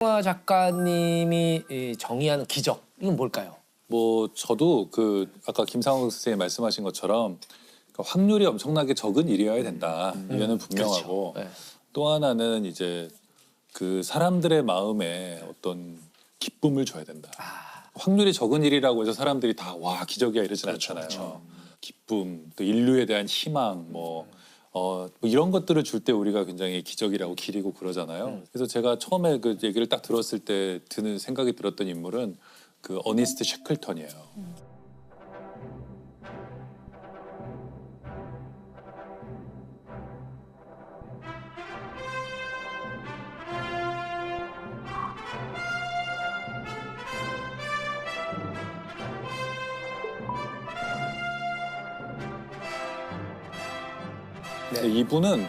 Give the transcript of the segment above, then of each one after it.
영화 작가님이 정의하는 기적, 이건 뭘까요? 뭐 저도 그 아까 김상욱 선생님 말씀하신 것처럼 확률이 엄청나게 적은 일이어야 된다. 이거는 분명하고 그렇죠. 네. 또 하나는 이제 그 사람들의 마음에 어떤 기쁨을 줘야 된다. 확률이 적은 일이라고 해서 사람들이 다 와 기적이야 이러진 않잖아요. 기쁨, 또 인류에 대한 희망, 뭐 이런 것들을 줄 때 우리가 굉장히 기적이라고 기리고 그러잖아요. 그래서 제가 처음에 그 얘기를 딱 들었을 때 드는 생각이 들었던 인물은 그 어니스트 셰클턴이에요. 네. 근데 이분은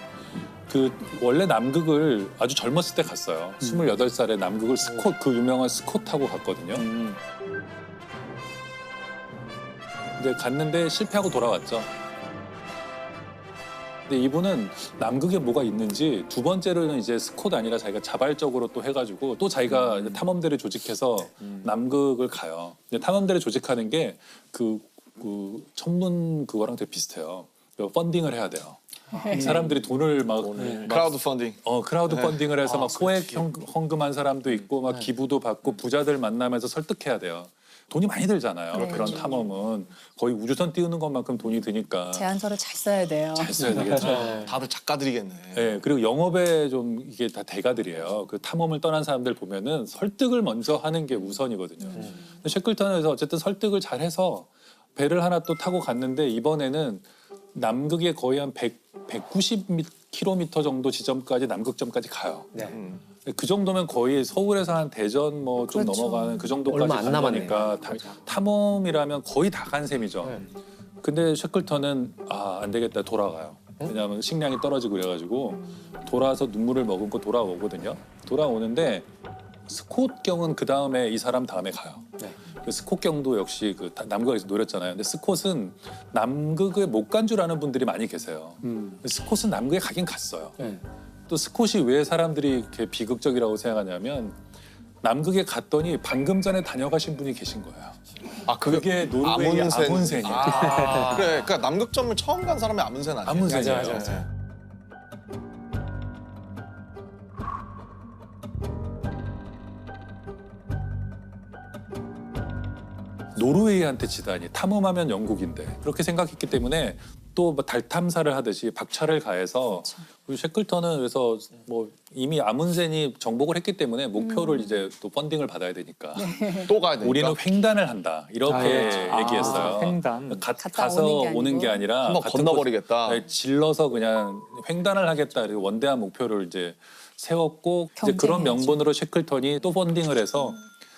그 원래 남극을 아주 젊었을 때 갔어요. 28살에 남극을 스콧, 그 유명한 스콧 타고 갔거든요. 근데 갔는데 실패하고 돌아왔죠. 근데 이분은 남극에 뭐가 있는지 두 번째로는 이제 스콧 아니라 자기가 자발적으로 또 해가지고 또 자기가 이제 탐험대를 조직해서 남극을 가요. 근데 탐험대를 조직하는 게 그 천문 그거랑 되게 비슷해요. 펀딩을 해야 돼요. 사람들이 돈을 막 크라우드 펀딩. 크라우드 펀딩을 해서 막 소액 헌금한 사람도 있고 막 기부도 받고 부자들 만나면서 설득해야 돼요. 돈이 많이 들잖아요. 그런 탐험은 거의 우주선 띄우는 것만큼 돈이 드니까 제안서를 잘 써야 돼요. 잘 써야 되겠죠. 다들 작가들이겠네. 네, 그리고 영업에 좀 이게 다 대가들이에요. 그 탐험을 떠난 사람들 보면은 설득을 먼저 하는 게 우선이거든요. 근데 셰클턴에서 어쨌든 설득을 잘해서 배를 하나 또 타고 갔는데 이번에는 남극에 거의 한 190km 정도 지점까지 남극점까지 가요. 네. 그 정도면 거의 서울에서 한 대전 뭐 좀 그렇죠. 넘어가는 그 정도까지 얼마 안 간 남았네요. 거니까 탐험이라면 거의 다 간 셈이죠. 근데 셰클턴은 안 되겠다 돌아가요. 왜냐하면 식량이 떨어지고 그래가지고 돌아와서 눈물을 머금고 돌아오거든요. 돌아오는데 스콧 경은 그 다음에 이 사람 다음에 가요. 네. 그 스콧 경도 역시 그 남극에서 노렸잖아요. 근데 스콧은 남극에 못 간 줄 아는 분들이 많이 계세요. 스콧은 남극에 가긴 갔어요. 네. 또 스콧이 왜 사람들이 이렇게 비극적이라고 생각하냐면 남극에 갔더니 방금 전에 다녀가신 분이 계신 거예요. 아 그게 노르웨이 아문센이에요. 그래, 그러니까 남극점을 처음 간 사람이 아문센 아니에요? 아문센이에요. 맞아. 노르웨이한테 지다니 탐험하면 영국인데 그렇게 생각했기 때문에 또 달 탐사를 하듯이 박차를 가해서 그리고 셰클턴은 그래서 뭐 이미 아문센이 정복을 했기 때문에 목표를 이제 또 펀딩을 받아야 되니까 또 가야 되니까. 우리는 횡단을 한다 이렇게 얘기했어요. 횡단. 갔다 가서 오는 게 오는 게 아니고. 아니라 한번 같은 건너버리겠다. 곳, 질러서 그냥 횡단을 하겠다 그리고 원대한 목표를 이제 세웠고 이제 그런 경쟁해야죠. 명분으로 셰클턴이 또 펀딩을 해서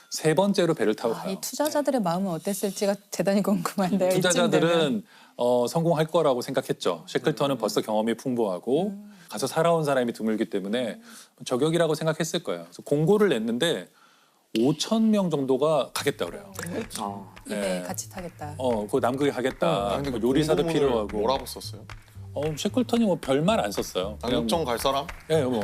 세 번째로 배를 타고 가요. 이 투자자들의 마음은 어땠을지가 대단히 궁금한데요. 이쯤 되면. 투자자들은 성공할 거라고 생각했죠. 셰클턴은 벌써 경험이 풍부하고 가서 살아온 사람이 드물기 때문에 저격이라고 생각했을 거예요. 그래서 공고를 냈는데 5,000명 정도가 가겠다 그래요. 이배 네. 같이 타겠다. 그 남극에 가겠다. 근데 그 요리사도 공고문을 필요하고. 뭐라고 썼어요? 셰클턴이 뭐 별말 안 썼어요. 그냥 남극점 갈 사람? 예, 뭐.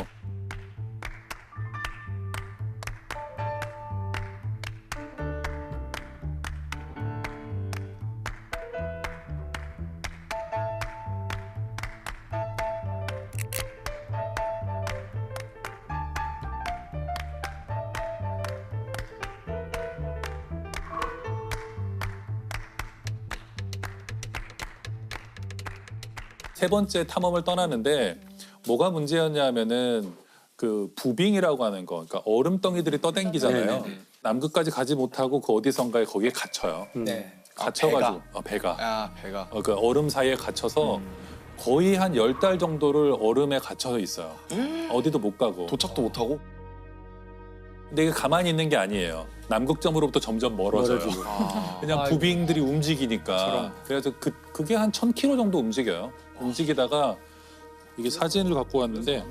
세 번째 탐험을 떠나는데 뭐가 문제였냐면은 그 부빙이라고 하는 거, 그러니까 얼음덩이들이 떠댕기잖아요. 남극까지 가지 못하고 그 어디선가에 거기에 갇혀요. 네. 갇혀가지고 배가 야, 배가. 그 얼음 사이에 갇혀서 거의 한 10달 정도를 얼음에 갇혀 있어요. 어디도 못 가고. 도착도 못 하고? 근데 이게 가만히 있는 게 아니에요. 남극점으로부터 점점 멀어져요. 그냥 아이고. 부빙들이 움직이니까. 그래서 그게 한 1,000km 정도 움직여요. 움직이다가 이게 사진을 갖고 왔는데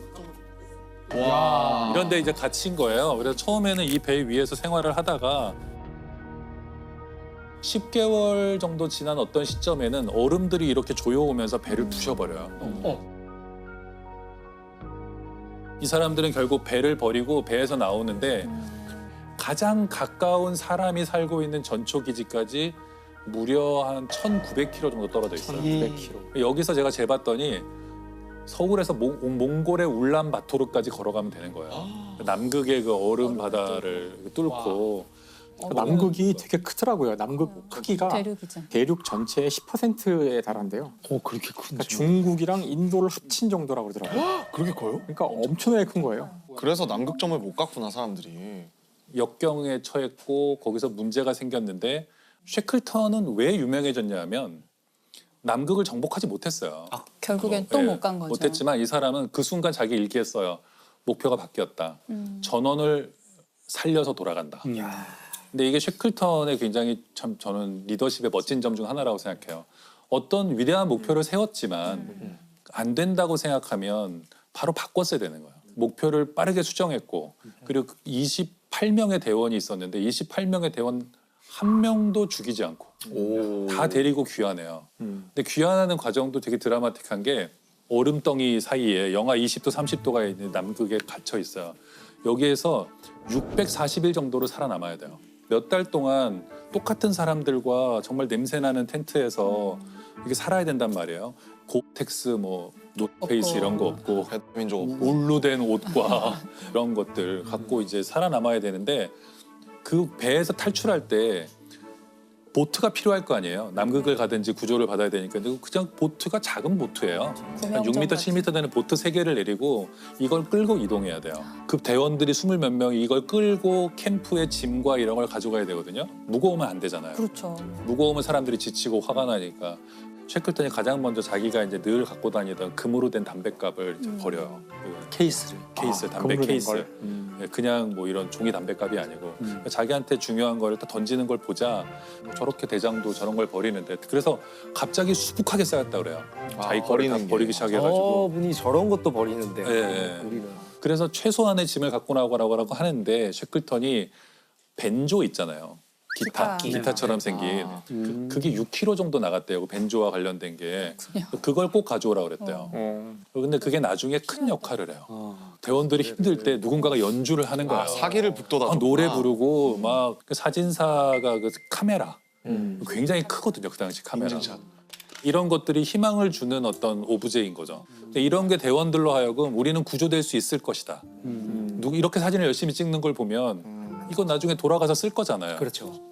와. 이런데 이제 갇힌 거예요. 그래서 처음에는 이 배 위에서 생활을 하다가 10개월 정도 지난 어떤 시점에는 얼음들이 이렇게 조여오면서 배를 부셔버려요. 이 사람들은 결국 배를 버리고 배에서 나오는데 가장 가까운 사람이 살고 있는 전초 기지까지 무려 한 1,900km 정도 떨어져 있어요. 200km. 여기서 제가 재봤더니 서울에서 몽골의 울란바토르까지 걸어가면 되는 거예요. 남극의 그 얼음 바다를 뚫고 남극이 되게 크더라고요. 남극 크기가 대륙이죠. 대륙 전체의 10%에 달한대요. 그렇게 큰지. 그러니까 중국이랑 인도를 합친 정도라고 그러더라고요. 그렇게 커요? 그러니까 엄청나게 큰 거예요. 그래서 남극점을 못 갔구나 사람들이. 역경에 처했고 거기서 문제가 생겼는데 쉐클턴은 왜 유명해졌냐면 남극을 정복하지 못했어요. 결국엔 또 못 간 거죠. 못했지만 이 사람은 그 순간 자기 일기에 써요. 목표가 바뀌었다. 전원을 살려서 돌아간다. 근데 이게 쉐클턴의 굉장히 참 저는 리더십의 멋진 점 중 하나라고 생각해요. 어떤 위대한 목표를 세웠지만 안 된다고 생각하면 바로 바꿨어야 되는 거예요. 목표를 빠르게 수정했고 그리고 28명의 대원이 있었는데 28명의 대원 한 명도 죽이지 않고 다 데리고 귀환해요. 근데 귀환하는 과정도 되게 드라마틱한 게 얼음덩이 사이에 영하 20도 30도가 있는 남극에 갇혀 있어요. 여기에서 640일 정도로 살아남아야 돼요. 몇 달 동안 똑같은 사람들과 정말 냄새나는 텐트에서 이렇게 살아야 된단 말이에요. 고텍스 뭐 노페이스 이런 거 없고 민족 없고. 울로 된 옷과 이런 것들 갖고 이제 살아남아야 되는데 그 배에서 탈출할 때 보트가 필요할 거 아니에요. 남극을 가든지 구조를 받아야 되니까. 근데 그냥 보트가 작은 보트예요. 한 6m, 7m 되는 보트 3개를 내리고 이걸 끌고 이동해야 돼요. 그 대원들이 20몇 명이 이걸 끌고 캠프에 짐과 이런 걸 가져가야 되거든요. 무거우면 안 되잖아요. 그렇죠. 무거우면 사람들이 지치고 화가 나니까 쉐클턴이 가장 먼저 자기가 이제 늘 갖고 다니던 금으로 된 담뱃갑을 이제 버려요. 그 케이스를. 케이스, 담배 금으로 된 케이스. 걸. 예, 그냥 뭐 이런 종이 담뱃갑이 아니고 자기한테 중요한 거를 딱 던지는 걸 보자 뭐 저렇게 대장도 저런 걸 버리는데 그래서 갑자기 수북하게 쌓였다 그래요. 자기 거를 다 버리는 게. 버리기 시작해가지고. 분이 저런 것도 버리는데. 예, 예. 우리는. 그래서 최소한의 짐을 갖고 나가라고 하는데 쉐클턴이 벤조 있잖아요. 기타처럼 생긴 그게 6kg 정도 나갔대요. 그 벤조와 관련된 게 그걸 꼭 가져오라 그랬대요. 근데 그게 나중에 큰 역할을 해요. 대원들이 힘들 때 누군가가 연주를 하는 거예요. 사기를 북돋아. 노래 부르고 막그 사진사가 그 카메라 굉장히 크거든요. 그 당시 카메라. 인증샷. 이런 것들이 희망을 주는 어떤 오브제인 거죠. 근데 이런 게 대원들로 하여금 우리는 구조될 수 있을 것이다. 이렇게 사진을 열심히 찍는 걸 보면 이건 나중에 돌아가서 쓸 거잖아요. 그렇죠.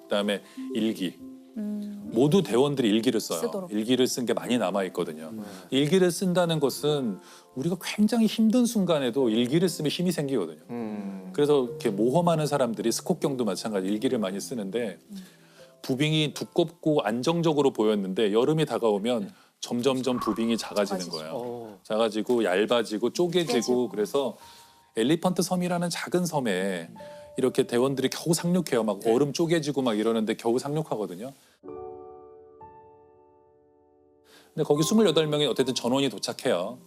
그다음에 일기. 모두 대원들이 일기를 써요. 쓰도록. 일기를 쓴 게 많이 남아 있거든요. 일기를 쓴다는 것은 우리가 굉장히 힘든 순간에도 일기를 쓰면 힘이 생기거든요. 그래서 이렇게 모험하는 사람들이 스콧경도 마찬가지 일기를 많이 쓰는데 부빙이 두껍고 안정적으로 보였는데 여름이 다가오면 점점점 부빙이 작아지는 거예요. 작아지고 얇아지고 쪼개지고 그래서 엘리펀트 섬이라는 작은 섬에 이렇게 대원들이 겨우 상륙해요. 막 얼음 쪼개지고 막 이러는데 겨우 상륙하거든요. 근데 거기 28명이 어쨌든 전원이 도착해요.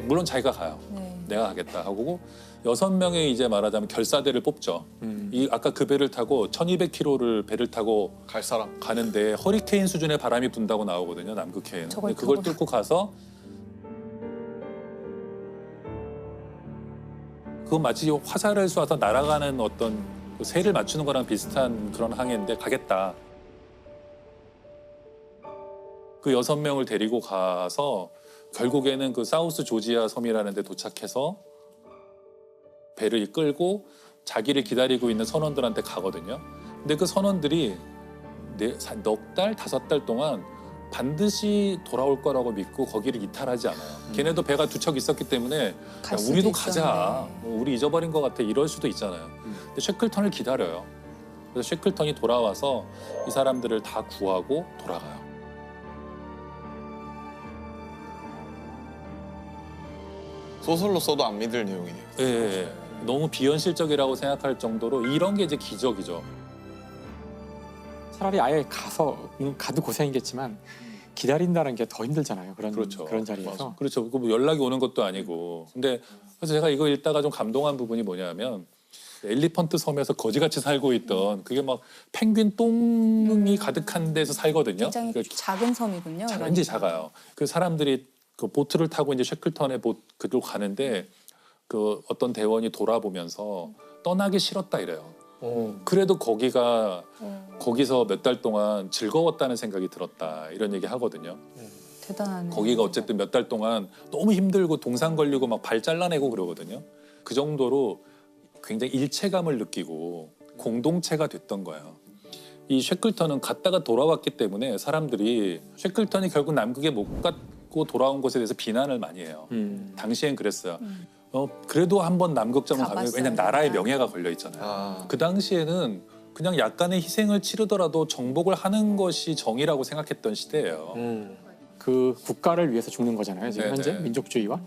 물론 자기가 가요. 네. 내가 가겠다 하고 6명의 이제 말하자면 결사대를 뽑죠. 이 아까 그 배를 타고 1200km를 배를 타고 갈 사람. 가는데 허리케인 수준의 바람이 분다고 나오거든요. 남극해에는. 저걸 근데 그걸 타고 뚫고 가서 그건 마치 화살을 쏘아서 날아가는 어떤 그 새를 맞추는 거랑 비슷한 그런 항해인데 가겠다. 그 6명을 데리고 가서 결국에는 그 사우스 조지아 섬이라는 데 도착해서 배를 끌고 자기를 기다리고 있는 선원들한테 가거든요. 근데 그 선원들이 넉 달, 5달 동안 반드시 돌아올 거라고 믿고 거기를 이탈하지 않아요. 걔네도 배가 2척 있었기 때문에 야, 갈 수도 우리도 가자. 있었는데. 뭐 우리 잊어버린 것 같아. 이럴 수도 있잖아요. 근데 쉐클턴을 기다려요. 그래서 쉐클턴이 돌아와서 이 사람들을 다 구하고 돌아가요. 소설로 써도 안 믿을 내용이네요. 예, 예. 너무 비현실적이라고 생각할 정도로 이런 게 이제 기적이죠. 차라리 아예 가도 고생이겠지만 기다린다는 게 더 힘들잖아요. 그렇죠. 그런 자리에서. 맞아. 그렇죠. 뭐 연락이 오는 것도 아니고. 근데 그래서 제가 이거 읽다가 좀 감동한 부분이 뭐냐면 엘리펀트 섬에서 거지같이 살고 있던 그게 막 펭귄 똥이 가득한 데서 살거든요. 굉장히 그 작은 섬이군요. 굉장히 작아요. 그 사람들이 그 보트를 타고 이제 쉐클턴에 그로 가는데 그 어떤 대원이 돌아보면서 떠나기 싫었다 이래요. 그래도 거기서 몇 달 동안 즐거웠다는 생각이 들었다 이런 얘기 하거든요. 대단하네요. 거기가 어쨌든 몇 달 동안 너무 힘들고 동상 걸리고 막 발 잘라내고 그러거든요. 그 정도로 굉장히 일체감을 느끼고 공동체가 됐던 거예요. 이 쉐클턴은 갔다가 돌아왔기 때문에 사람들이 쉐클턴이 결국 남극에 못 갔고 돌아온 것에 대해서 비난을 많이 해요. 당시엔 그랬어요. 그래도 한번 남극점을 가면 가봤어야 왜냐면 나라의 된다. 명예가 걸려 있잖아요. 아. 그 당시에는 그냥 약간의 희생을 치르더라도 정복을 하는 것이 정의라고 생각했던 시대예요. 그 국가를 위해서 죽는 거잖아요. 지금 네네. 현재 민족주의와.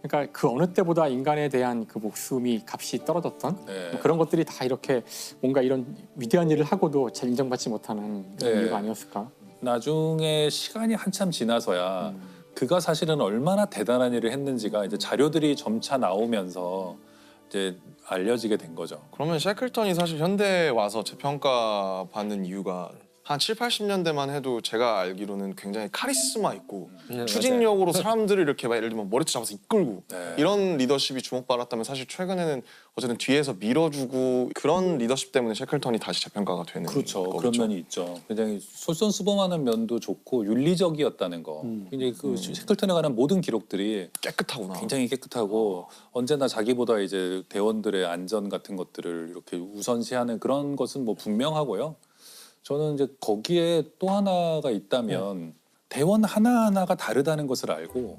그러니까 그 어느 때보다 인간에 대한 그 목숨이 값이 떨어졌던 네. 뭐 그런 것들이 다 이렇게 뭔가 이런 위대한 일을 하고도 잘 인정받지 못하는 그런 네. 이유가 아니었을까? 나중에 시간이 한참 지나서야 그가 사실은 얼마나 대단한 일을 했는지가 이제 자료들이 점차 나오면서 이제 알려지게 된 거죠. 그러면 셰클턴이 사실 현대에 와서 재평가 받는 이유가 한 7, 80년대만 해도 제가 알기로는 굉장히 카리스마 있고 추진력으로 사람들을 이렇게 막 예를 들면 머리채 잡아서 이끌고 네. 이런 리더십이 주목받았다면 사실 최근에는 어쨌든 뒤에서 밀어주고 그런 리더십 때문에 셰클턴이 다시 재평가가 되는 그렇죠. 거겠죠. 그런 면이 있죠. 굉장히 솔선수범하는 면도 좋고 윤리적이었다는 거. 굉장히 그 셰클턴에 관한 모든 기록들이 깨끗하구나. 굉장히 깨끗하고 언제나 자기보다 이제 대원들의 안전 같은 것들을 이렇게 우선시하는 그런 것은 뭐 분명하고요. 저는 이제 거기에 또 하나가 있다면 대원 하나하나가 다르다는 것을 알고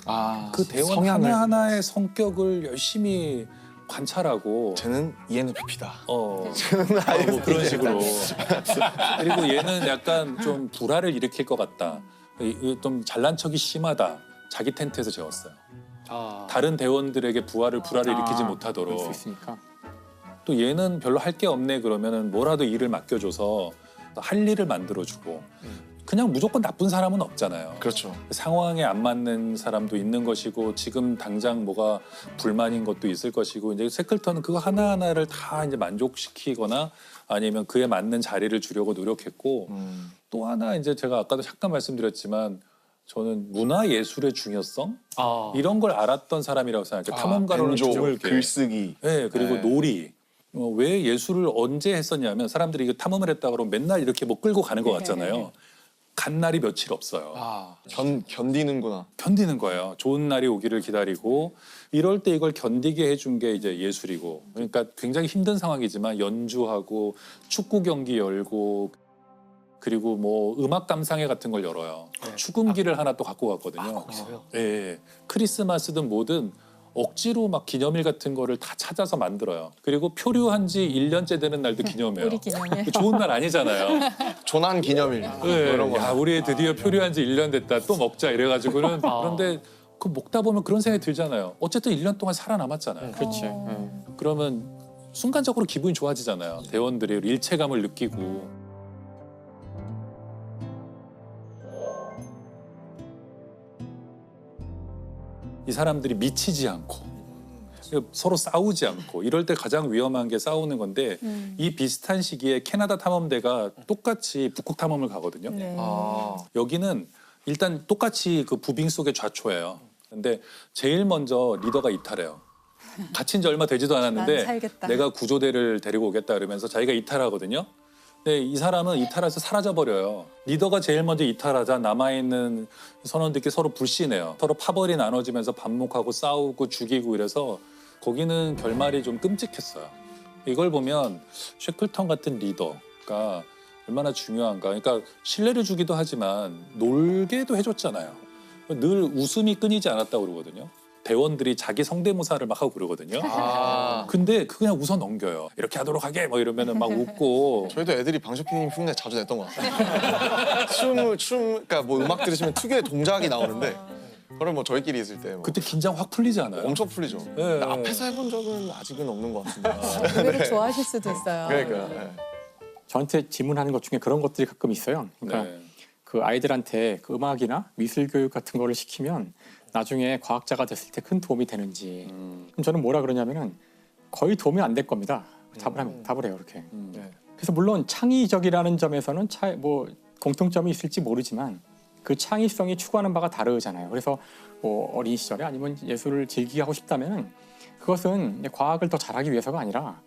그 대원 성향을. 하나하나의 성격을 열심히 관찰하고 쟤는 ENFP다. 뭐 그런 식으로 그리고 얘는 약간 좀 불화를 일으킬 것 같다. 좀 잘난 척이 심하다. 자기 텐트에서 재웠어요. 다른 대원들에게 불화를 일으키지 못하도록. 그럴 수 있으니까. 또 얘는 별로 할 게 없네 그러면은 뭐라도 일을 맡겨줘서 할 일을 만들어주고 그냥 무조건 나쁜 사람은 없잖아요. 그렇죠. 상황에 안 맞는 사람도 있는 것이고 지금 당장 뭐가 불만인 것도 있을 것이고 이제 셰클턴은 그거 하나하나를 다 이제 만족시키거나 아니면 그에 맞는 자리를 주려고 노력했고 또 하나 이제 제가 아까도 잠깐 말씀드렸지만 저는 문화 예술의 중요성 이런 걸 알았던 사람이라고 생각해요. 탐험가로는 벤조, 드물게. 글쓰기. 네, 그리고 네. 놀이. 왜 예술을 언제 했었냐면 사람들이 이거 탐험을 했다 그러면 맨날 이렇게 뭐 끌고 가는 것 같잖아요. 간 날이 며칠 없어요. 견디는구나. 견디는 거예요. 좋은 날이 오기를 기다리고 이럴 때 이걸 견디게 해준 게 이제 예술이고 그러니까 굉장히 힘든 상황이지만 연주하고 축구 경기 열고 그리고 뭐 음악 감상회 같은 걸 열어요. 축음기를 하나 또 갖고 갔거든요. 예, 크리스마스든 뭐든 억지로 막 기념일 같은 거를 다 찾아서 만들어요. 그리고 표류한 지 1년째 되는 날도 기념해요. 우리 기념일. 좋은 날 아니잖아요. 조난 기념일. 네, 이런 거. 야, 우리 드디어 표류한 지 1년 됐다. 또 먹자 이래가지고는 그런데 그 먹다 보면 그런 생각이 들잖아요. 어쨌든 1년 동안 살아남았잖아요. 그렇지. 그러면 순간적으로 기분이 좋아지잖아요. 대원들이 일체감을 느끼고. 이 사람들이 미치지 않고 서로 싸우지 않고 이럴 때 가장 위험한 게 싸우는 건데 이 비슷한 시기에 캐나다 탐험대가 똑같이 북극 탐험을 가거든요. 네. 여기는 일단 똑같이 그 부빙 속의 좌초예요. 근데 제일 먼저 리더가 이탈해요. 갇힌 지 얼마 되지도 난 않았는데 살겠다. 내가 구조대를 데리고 오겠다 그러면서 자기가 이탈하거든요. 근데 이 사람은 이탈해서 사라져버려요. 리더가 제일 먼저 이탈하자 남아있는 선원들끼리 서로 불신해요. 서로 파벌이 나눠지면서 반목하고 싸우고 죽이고 이래서 거기는 결말이 좀 끔찍했어요. 이걸 보면 셰클턴 같은 리더가 얼마나 중요한가. 그러니까 신뢰를 주기도 하지만 놀게도 해줬잖아요. 늘 웃음이 끊이지 않았다고 그러거든요. 대원들이 자기 성대모사를 막 하고 그러거든요. 근데 그냥 웃어 넘겨요. 이렇게 하도록 하게 뭐 이러면은 막 웃고. 저희도 애들이 방쇼피님 흉내 자주 냈던 것 같아요. 그러니까 뭐 음악 들으시면 특유의 동작이 나오는데 그걸 뭐 저희끼리 있을 때 뭐 그때 긴장 확 풀리지 않아요? 엄청 풀리죠. 네. 근데 앞에서 해본 적은 아직은 없는 것 같은데. 의외로 좋아하실 수도 있어요. 그러니까. 네. 저한테 질문하는 것 중에 그런 것들이 가끔 있어요. 그러니까 네. 그 아이들한테 그 음악이나 미술 교육 같은 거를 시키면 나중에 과학자가 됐을 때 큰 도움이 되는지. 그럼 저는 뭐라 그러냐면은 거의 도움이 안 될 겁니다. 답을 해요 이렇게. 네. 그래서 물론 창의적이라는 점에서는 뭐 공통점이 있을지 모르지만 그 창의성이 추구하는 바가 다르잖아요. 그래서 뭐 어린 시절에 아니면 예술을 즐기게 하고 싶다면은 그것은 과학을 더 잘하기 위해서가 아니라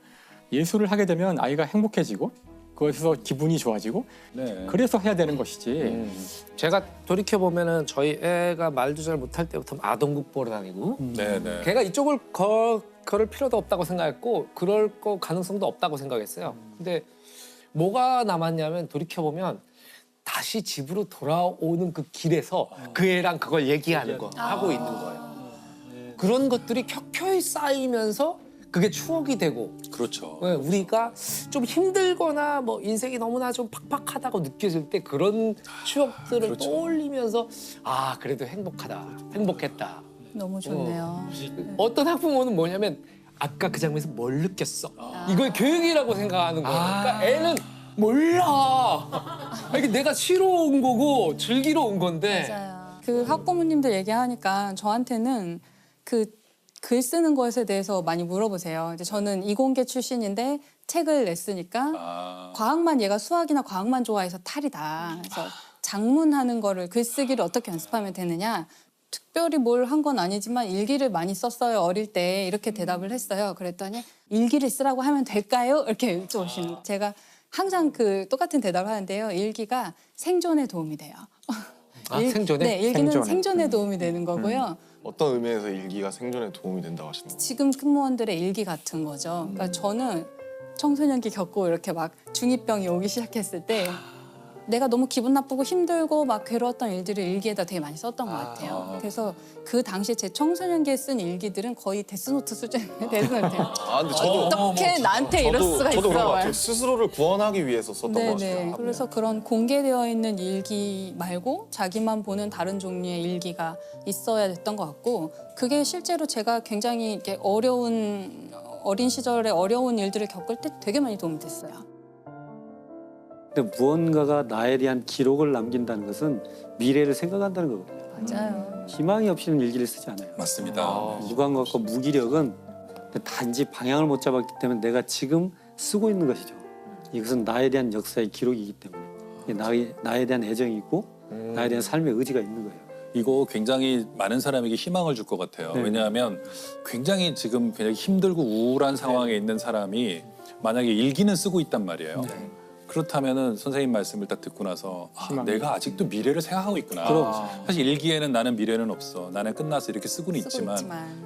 예술을 하게 되면 아이가 행복해지고 그것에서 기분이 좋아지고 네. 그래서 해야 되는 것이지. 제가 돌이켜 보면은 저희 애가 말도 잘 못할 때부터 아동국 보러 다니고 네네. 걔가 이쪽을 걸을 필요도 없다고 생각했고 그럴 거 가능성도 없다고 생각했어요. 근데 뭐가 남았냐면 돌이켜 보면 다시 집으로 돌아오는 그 길에서 그 애랑 그걸 얘기하는 거 하고 있는 거예요. 그런 것들이 켜켜이 쌓이면서 그게 추억이 되고 그렇죠. 네, 우리가 좀 힘들거나 뭐 인생이 너무나 좀 팍팍하다고 느껴질 때 그런 추억들을 그렇죠. 떠올리면서 아 그래도 행복했다. 너무 좋네요. 어떤 학부모는 뭐냐면 아까 그 장면에서 뭘 느꼈어? 이걸 교육이라고 생각하는 거예요. 그러니까 애는 몰라. 이게 내가 쉬러 온 거고 즐기러 온 건데. 맞아요. 그 학부모님들 얘기하니까 저한테는 그 글 쓰는 것에 대해서 많이 물어보세요. 이제 저는 이공계 출신인데 책을 냈으니까 과학만 얘가 수학이나 과학만 좋아해서 탈이다. 그래서 작문하는 거를 글쓰기를 어떻게 연습하면 되느냐. 특별히 뭘 한 건 아니지만 일기를 많이 썼어요. 어릴 때 이렇게 대답을 했어요. 그랬더니 일기를 쓰라고 하면 될까요? 이렇게 여쭤보시는 제가 항상 그 똑같은 대답을 하는데요. 일기가 생존에 도움이 돼요. 생존에? 네, 일기는 생존에. 생존에 도움이 되는 거고요. 어떤 의미에서 일기가 생존에 도움이 된다고 하시는 거예요? 지금 승무원들의 일기 같은 거죠. 그러니까 저는 청소년기 겪고 이렇게 막 중2병이 오기 시작했을 때 내가 너무 기분 나쁘고 힘들고 막 괴로웠던 일들을 일기에다 되게 많이 썼던 것 같아요. 그래서 그 당시에 제 청소년기에 쓴 일기들은 거의 데스노트 수준의 데스노트예요. 아 근데 저도 어떻게 나한테 이럴 수가 저도 그런 것 있어. 같아요. 스스로를 구원하기 위해서 썼던 것 네네. 같아요. 그래서 그런 공개되어 있는 일기 말고 자기만 보는 다른 종류의 일기가 있어야 됐던 것 같고 그게 실제로 제가 굉장히 이렇게 어린 시절에 어려운 일들을 겪을 때 되게 많이 도움이 됐어요. 근데 무언가가 나에 대한 기록을 남긴다는 것은 미래를 생각한다는 거거든요. 맞아요. 희망이 없이는 일기를 쓰지 않아요. 맞습니다. 무감각과 무기력은 단지 방향을 못 잡았기 때문에 내가 지금 쓰고 있는 것이죠. 이것은 나에 대한 역사의 기록이기 때문에 나에 대한 애정이 있고 나에 대한 삶의 의지가 있는 거예요. 이거 굉장히 많은 사람에게 희망을 줄 것 같아요. 네. 왜냐하면 굉장히 지금 굉장히 힘들고 우울한 상황에 있는 사람이 만약에 일기는 쓰고 있단 말이에요. 그렇다면은 선생님 말씀을 딱 듣고 나서 내가 아직도 미래를 생각하고 있구나. 사실 일기에는 나는 미래는 없어. 나는 끝나서 이렇게 쓰고는 있지만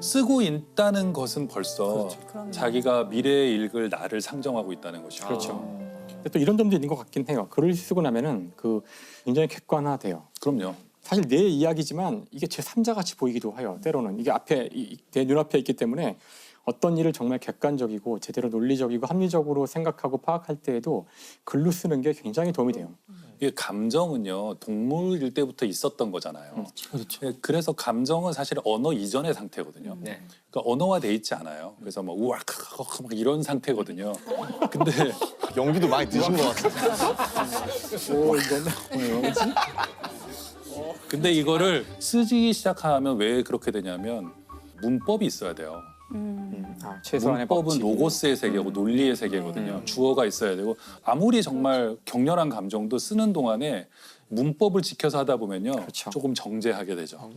쓰고 있다는 것은 벌써 그럼요. 자기가 미래에 읽을 나를 상정하고 있다는 것이죠. 그렇죠. 근데 또 이런 점도 있는 것 같긴 해요. 글을 쓰고 나면은 그 굉장히 객관화돼요. 그럼요. 사실 내 이야기지만 이게 제 3자 같이 보이기도 해요. 때로는 이게 앞에 내 눈앞에 있기 때문에 어떤 일을 정말 객관적이고 제대로 논리적이고 합리적으로 생각하고 파악할 때에도 글로 쓰는 게 굉장히 도움이 돼요. 이게 감정은요 동물일 때부터 있었던 거잖아요. 그렇죠. 그래서 감정은 사실 언어 이전의 상태거든요. 네. 그러니까 언어화돼 있지 않아요. 그래서 막 우악 막 이런 상태거든요. 근데 연기도 많이 늦은 것 같아요. 근데 이거를 쓰기 시작하면 왜 그렇게 되냐면 문법이 있어야 돼요. 최소한의 문법은 법칙이. 로고스의 세계고 논리의 세계거든요. 주어가 있어야 되고 아무리 정말 격렬한 감정도 쓰는 동안에 문법을 지켜서 하다 보면요 그렇죠. 조금 정제하게 되죠.